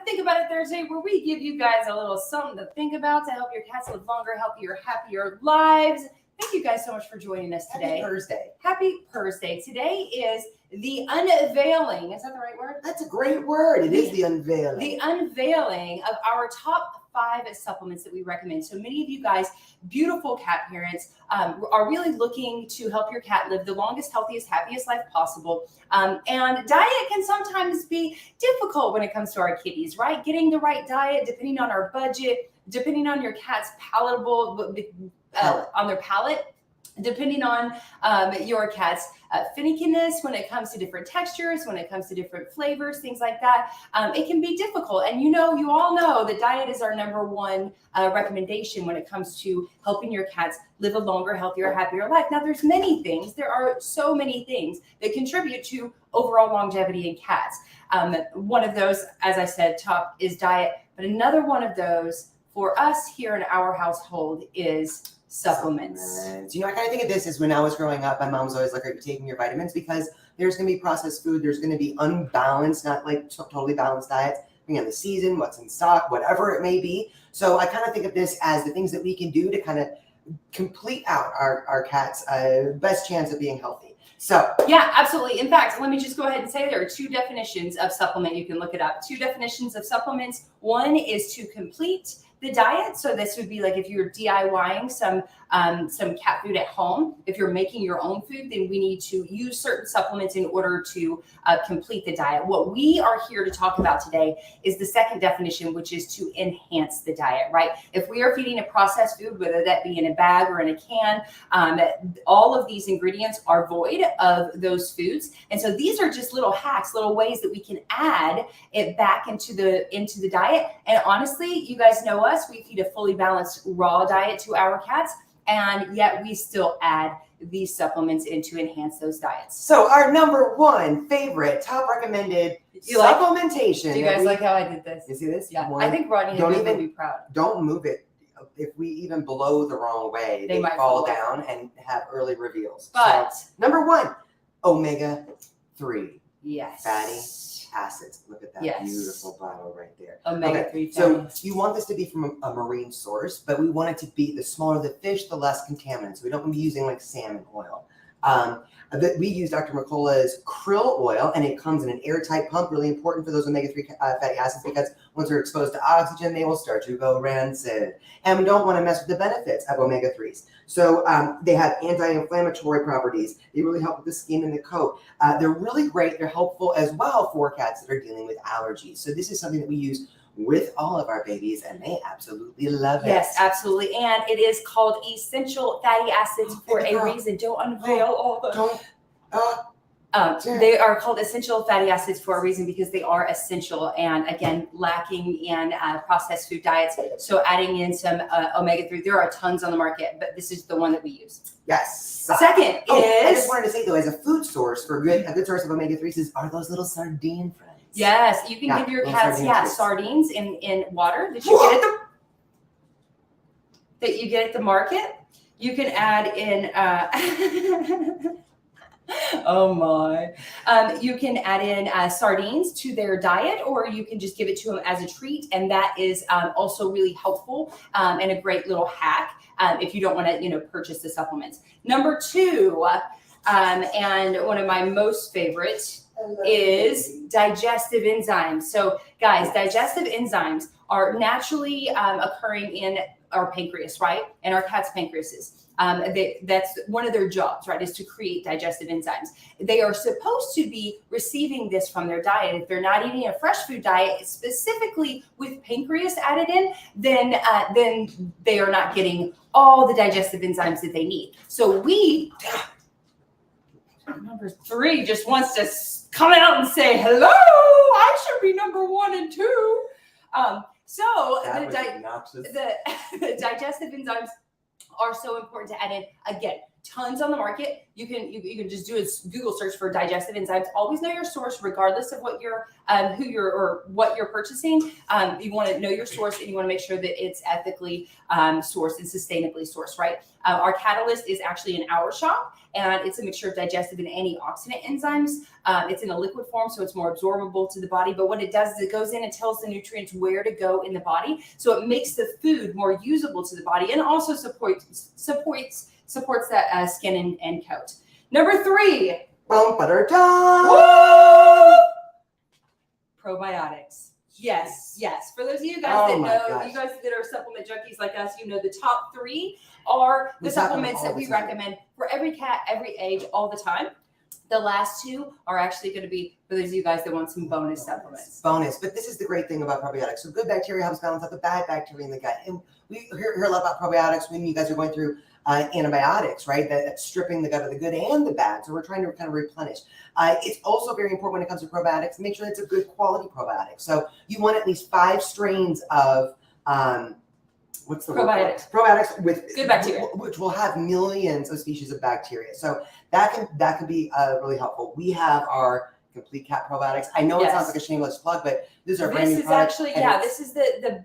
Think About It Thursday, where we give you guys a little something to think about to help your cats live longer, healthier, happier lives. Thank you guys so much for joining us today. Happy Thursday. Today is the unveiling. Is that the right word? That's a great word. It is the unveiling. The unveiling of our top 5 supplements that we recommend. So many of you guys, beautiful cat parents, are really looking to help your cat live the longest, healthiest, happiest life possible. And diet can sometimes be difficult when it comes to our kitties, right? Getting the right diet, depending on our budget, depending on your cat's on their palate, depending on your cat's finickiness when it comes to different textures, when it comes to different flavors, things like that. It can be difficult. And you all know that diet is our number one recommendation when it comes to helping your cats live a longer, healthier, happier life. Now, there's many things. There are so many things that contribute to overall longevity in cats. One of those, as I said, top is diet. But another one of those for us here in our household is supplements. I kind of think of this as when I was growing up, my mom was always like, are you taking your vitamins? Because there's going to be processed food. There's going to be unbalanced, not like totally balanced diets, depending on the season, what's in stock, whatever it may be. So I kind of think of this as the things that we can do to kind of complete out our cat's best chance of being healthy. So yeah, absolutely. In fact, let me just go ahead and say there are 2 definitions of supplement. You can look it up. 2 definitions of supplements. One is to complete the diet. So this would be like if you're DIYing some cat food at home. If you're making your own food, then we need to use certain supplements in order to complete the diet. What we are here to talk about today is the second definition, which is to enhance the diet, right? If we are feeding a processed food, whether that be in a bag or in a can, all of these ingredients are void of those foods. And so these are just little hacks, little ways that we can add it back into the diet. And honestly, you guys know us, we feed a fully balanced raw diet to our cats, and yet we still add these supplements in to enhance those diets. So our number 1 favorite, top recommended supplementation. Do you guys like how I did this? You see this? Yeah. I think Rodney would be proud. Don't move it. If we even blow the wrong way, they might fall down and have early reveals. But so, number 1, omega-3. Yes. Fatty acids. Look at that beautiful bottle right there. Omega-3 So you want this to be from a marine source, but we want it to be, the smaller the fish, the less contaminants. So we don't want to be using like salmon oil. We use Dr. McCullough's krill oil, and it comes in an airtight pump, really important for those omega-3 fatty acids, because once they're exposed to oxygen, they will start to go rancid. And we don't want to mess with the benefits of omega-3s. So they have anti-inflammatory properties. They really help with the skin and the coat. They're really great. They're helpful as well for cats that are dealing with allergies. So this is something that we use with all of our babies, and they absolutely love it. Yes, absolutely. And it is called essential fatty acids for a reason. Don't unveil all the... They are called essential fatty acids for a reason, because they are essential and, again, lacking in processed food diets. So adding in some omega-3, there are tons on the market, but this is the one that we use. Yes. Second is... I just wanted to say, though, as a food source for a good source of omega-3s are those little sardine friends. Yes, you can give your cats sardines in water that you get at the market. You can add in you can add in sardines to their diet, or you can just give it to them as a treat, and that is also really helpful and a great little hack if you don't want to purchase the supplements. Number 2, and one of my most favorite, is digestive enzymes. So guys, digestive enzymes are naturally occurring in our pancreas, right? And our cat's pancreases. That's one of their jobs, right? Is to create digestive enzymes. They are supposed to be receiving this from their diet. If they're not eating a fresh food diet, specifically with pancreas added in, then they are not getting all the digestive enzymes that they need. So number 3 just wants to come out and say, hello, I should be number 1 and 2. The digestive enzymes are so important to add in. Again, tons on the market. You can just do a Google search for digestive enzymes. Always know your source, regardless of what you're what you're purchasing. You want to know your source, and you want to make sure that it's ethically sourced and sustainably sourced, right? Our catalyst is actually in our shop, and it's a mixture of digestive and antioxidant enzymes. It's in a liquid form, so it's more absorbable to the body. But what it does is it goes in and tells the nutrients where to go in the body, so it makes the food more usable to the body, and also supports that skin and coat. Number 3. Probiotics. Yes. For those of you guys that know, you guys that are supplement junkies like us, you know the top 3 are the supplements that we recommend for every cat, every age, all the time. The last 2 are actually going to be for those of you guys that want some bonus supplements. But this is the great thing about probiotics. So good bacteria helps balance out the bad bacteria in the gut. And we hear a lot about probiotics when you guys are going through antibiotics, right? That's stripping the gut of the good and the bad. So we're trying to kind of replenish. It's also very important when it comes to probiotics, make sure it's a good quality probiotic. So you want at least 5 strains of what's the probiotics? Probiotics with good bacteria, which will have millions of species of bacteria. So that can be really helpful. We have our complete cat probiotics. I know it sounds like a shameless plug, but this is our brand new product. This is the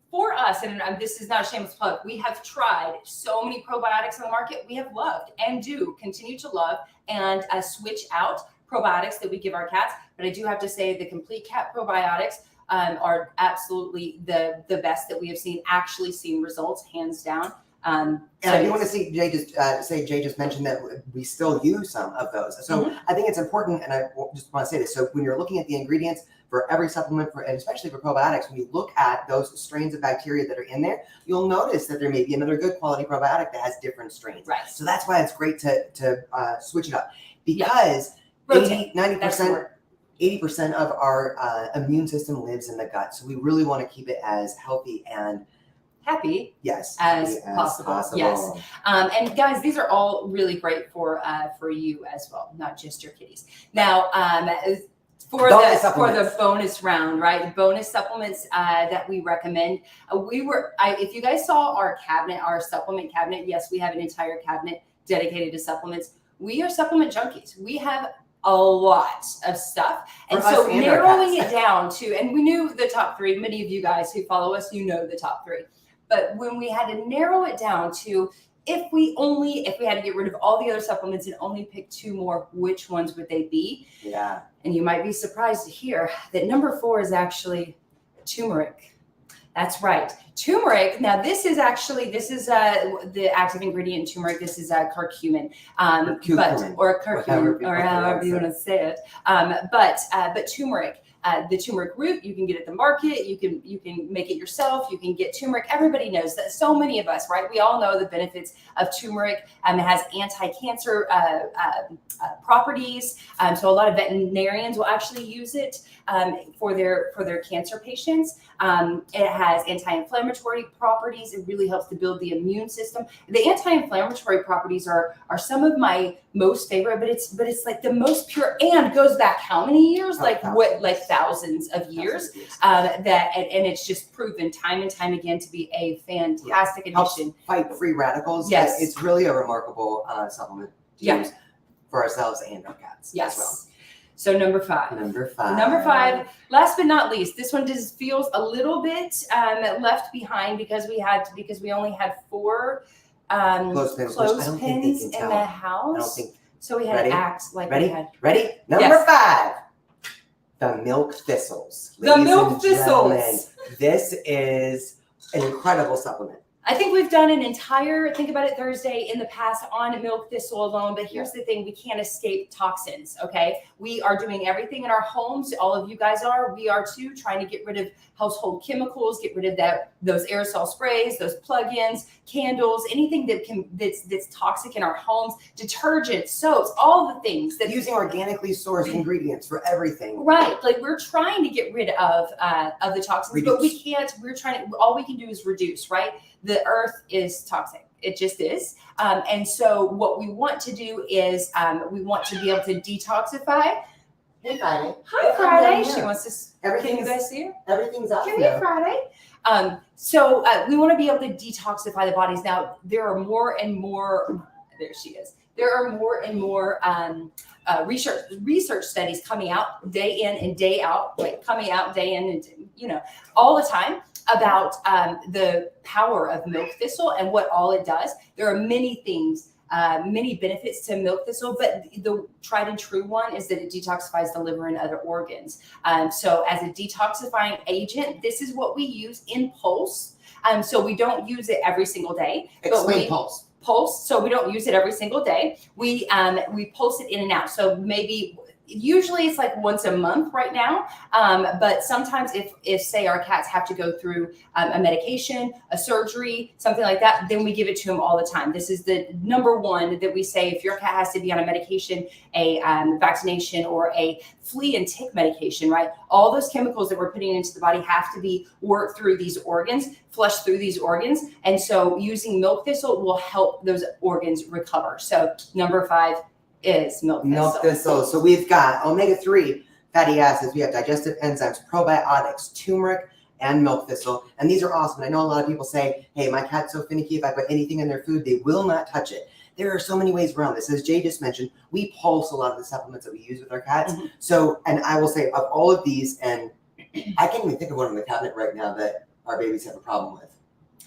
for us, and this is not a shameless plug, we have tried so many probiotics on the market. We have loved and do continue to love and switch out probiotics that we give our cats. But I do have to say the complete cat probiotics are absolutely the best that we have actually seen results, hands down. And I do want to see Jay just mentioned that we still use some of those. So I think it's important, and I just want to say this. So when you're looking at the ingredients for every supplement, and especially for probiotics, when you look at those strains of bacteria that are in there, you'll notice that there may be another good quality probiotic that has different strains. Right. So that's why it's great to switch it up, because 80% of our immune system lives in the gut. So we really want to keep it as healthy and happy as possible. Yes. And guys, these are all really great for you as well, not just your kitties. Now, for the bonus round, right? Bonus supplements that we recommend. If you guys saw our cabinet, our supplement cabinet, yes, we have an entire cabinet dedicated to supplements. We are supplement junkies. We have a lot of stuff. And so narrowing it down to, and we knew the top 3, many of you guys who follow us, you know the top 3. But when we had to narrow it down to, if we had to get rid of all the other supplements and only pick 2 more, which ones would they be? Yeah. And you might be surprised to hear that number 4 is actually turmeric. That's right. Turmeric. Now, this is the active ingredient in turmeric. This is curcumin, or curcumin, or however you want to say it. But turmeric. The turmeric root you can get at the market. You can make it yourself. You can get turmeric. Everybody knows that. So many of us, right? We all know the benefits of turmeric. It has anti-cancer properties. So a lot of veterinarians will actually use it for their cancer patients. It has anti-inflammatory properties. It really helps to build the immune system. The anti-inflammatory properties are some of my most favorite, but it's like the most pure, and goes back how many years? Thousands of years. And it's just proven time and time again to be a fantastic addition. Helps fight free radicals. Yes, it's really a remarkable supplement to use for ourselves and our cats as well. So number 5. Last but not least, this one just feels a little bit left behind because we only had 4 clothespins in the house. So we had to act like we had. Ready? Number 5. The milk thistles. This is an incredible supplement. I think we've done an entire Think About It Thursday in the past on milk thistle alone, but here's the thing, we can't escape toxins, okay? We are doing everything in our homes, all of you guys are, we are too, trying to get rid of household chemicals, get rid of those aerosol sprays, those plug-ins, candles, anything that's toxic in our homes, detergents, soaps, all the things that using organically sourced ingredients for everything. Right, like we're trying to get rid of the toxins, but we can't. All we can do is reduce, right? The earth is toxic. It just is. And so what we want to do is we want to be able to detoxify. Hey, Friday. Hi, Friday. She wants to. Can you guys see her? Everything's up. Here, Friday. So we want to be able to detoxify the bodies. Now, there are more and more There she is. There are more and more research studies coming out day in and day out, coming out day in and all the time about the power of milk thistle and what all it does. There are many things, many benefits to milk thistle, but the tried and true one is that it detoxifies the liver and other organs. So as a detoxifying agent, this is what we use in Pulse. So we don't use it every single day. Explain Pulse. Pulse, so we don't use it every single day. We pulse it in and out. So usually it's like once a month right now. But sometimes if say our cats have to go through a medication, a surgery, something like that, then we give it to them all the time. This is the number one that we say if your cat has to be on a medication, a vaccination, or a flea and tick medication, right? All those chemicals that we're putting into the body have to be worked through these organs, flushed through these organs. And so using milk thistle will help those organs recover. So number 5 is milk thistle. Milk thistle. So we've got omega-3 fatty acids. We have digestive enzymes, probiotics, turmeric, and milk thistle. And these are awesome. And I know a lot of people say, hey, my cat's so finicky. If I put anything in their food, they will not touch it. There are so many ways around this. As Jay just mentioned, we pulse a lot of the supplements that we use with our cats. Mm-hmm. So, and I will say of all of these, and I can't even think of one in the cabinet right now that our babies have a problem with.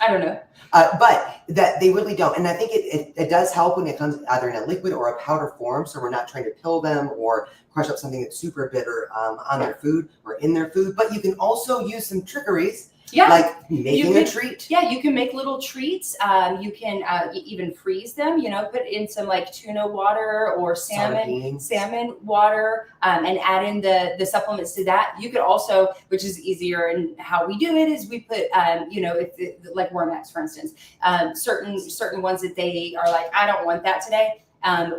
I don't know. But that they really don't. And I think it does help when it comes either in a liquid or a powder form. So we're not trying to pill them or crush up something that's super bitter on their food or in their food. But you can also use some trickeries. Yeah, like making a treat. Yeah, you can make little treats. You can even freeze them, put in some like tuna water or salmon water, and add in the supplements to that. You could also, which is easier, and how we do it is we put, like Wormex, for instance, certain ones that they are like, I don't want that today.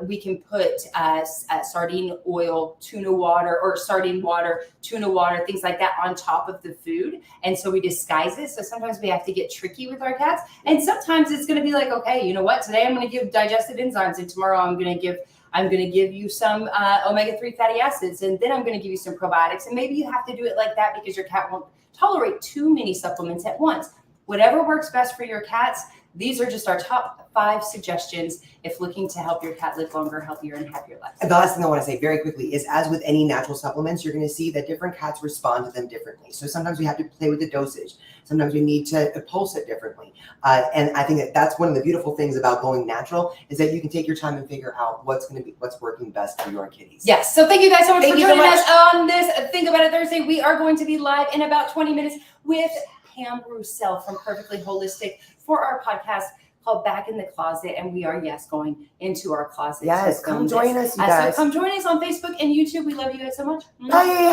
We can put sardine oil, tuna water, or sardine water, tuna water, things like that on top of the food. And so we disguise it. So sometimes we have to get tricky with our cats. And sometimes it's going to be like, okay, you know what? Today I'm going to give digestive enzymes, and tomorrow I'm going to give you some omega-3 fatty acids, and then I'm going to give you some probiotics. And maybe you have to do it like that because your cat won't tolerate too many supplements at once. Whatever works best for your cats. These are just our top 5 suggestions if looking to help your cat live longer, healthier, and happier lives. And the last thing I want to say very quickly is, as with any natural supplements, you're going to see that different cats respond to them differently. So sometimes we have to play with the dosage. Sometimes we need to pulse it differently. And I think that's one of the beautiful things about going natural is that you can take your time and figure out what's working best for your kitties. Yes. So thank you guys so much for joining us on this Think About It Thursday. We are going to be live in about 20 minutes with Pam Roussel from Perfectly Holistic for our podcast called Back in the Closet. And we are, going into our closet. Yes, come join us, you guys. So come join us on Facebook and YouTube. We love you guys so much. Bye.